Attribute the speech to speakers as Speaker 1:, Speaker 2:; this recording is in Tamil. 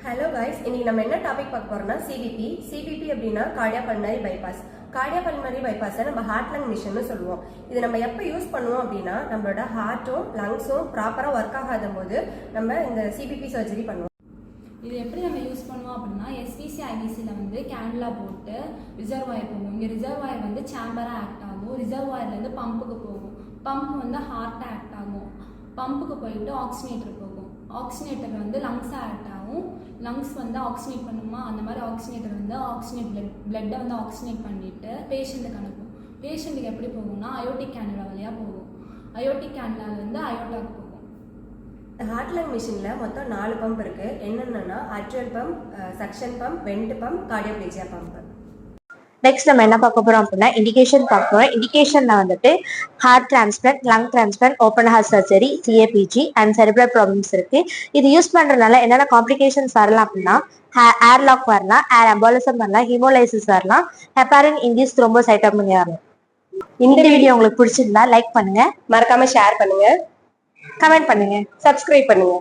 Speaker 1: ஹலோ கைஸ், இன்னைக்கு நம்ம என்ன டாபிக் பார்க்க போறோம்னா சிபிபி அப்படின்னா கார்டியோபல்மனரி பைபாஸ். கார்டியோபல்மனரி பைபாஸை நம்ம ஹார்ட் லங் மிஷின்னு சொல்லுவோம். இது நம்ம எப்போ யூஸ் பண்ணுவோம் அப்படின்னா நம்மளோட ஹார்ட்டும் லங்ஸும் ப்ராப்பராக ஒர்க் ஆகாத போது நம்ம இந்த சிபிபி சர்ஜரி பண்ணுவோம்.
Speaker 2: இது எப்படி நம்ம யூஸ் பண்ணுவோம் அப்படின்னா எஸ்பிசி ஐபிசியில் வந்து கேன்லா போட்டு ரிசர்வாயர் போகும். இங்கே ரிசர்வாயர் வந்து சேம்பராக ஆக்ட் ஆகும். ரிசர்வாயர்லேருந்து பம்புக்கு போகும். பம்ப் வந்து ஹார்ட்டாக ஆக்ட் ஆகும். பம்புக்கு போயிட்டு ஆக்சினேட்டர் போகும். ஆக்சினேட்டர் வந்து லங்ஸாக ஆக்ட் ஆகும். லங்ஸ் வந்து ஆக்சினேட் பண்ணுமா, அந்த மாதிரி ஆக்சினேட்டர் வந்து பிளட்டை வந்து ஆக்சினேட் பண்ணிவிட்டு பேஷண்ட்டுக்கு அனுப்பும். பேஷண்ட்டுக்கு எப்படி போகும்னா அயோட்டிக் கேனுலா வழியாக போகும். அயோட்டிக் கேனுலாலேருந்து அயோட்டாக்கு போகும்.
Speaker 1: ஹார்ட் லங் மிஷினில் மொத்தம் 4 பம்ப் இருக்குது. என்னென்னா arterial pump, suction pump, vent pump, cardioplegia pump.
Speaker 3: Next நம்ம என்ன பார்க்க போறோம் அப்படின்னா இண்டிகேஷன் பார்க்க போறோம். இண்டிகேஷன்ல வந்துட்டு heart transplant, lung transplant, open heart surgery, CABG and cerebral problems இருக்கு. இது யூஸ் பண்றதுனால என்னென்ன காம்ப்ளிகேஷன்ஸ் வரலாம் அப்படின்னா ஏர் லாக் வரலாம், ஏர் அம்பாலிசம் வரலாம், ஹீமோலைசிஸ் வரலாம், ஹெப்பாரின் இன்டியூஸ் த்ரோம்போசைட்டோபெனியா வரலாம். இந்த வீடியோ உங்களுக்கு பிடிச்சிருந்தா லைக் பண்ணுங்க,
Speaker 1: மறக்காம ஷேர் பண்ணுங்க,
Speaker 3: கமெண்ட் பண்ணுங்க,
Speaker 1: சப்ஸ்கிரைப் பண்ணுங்க.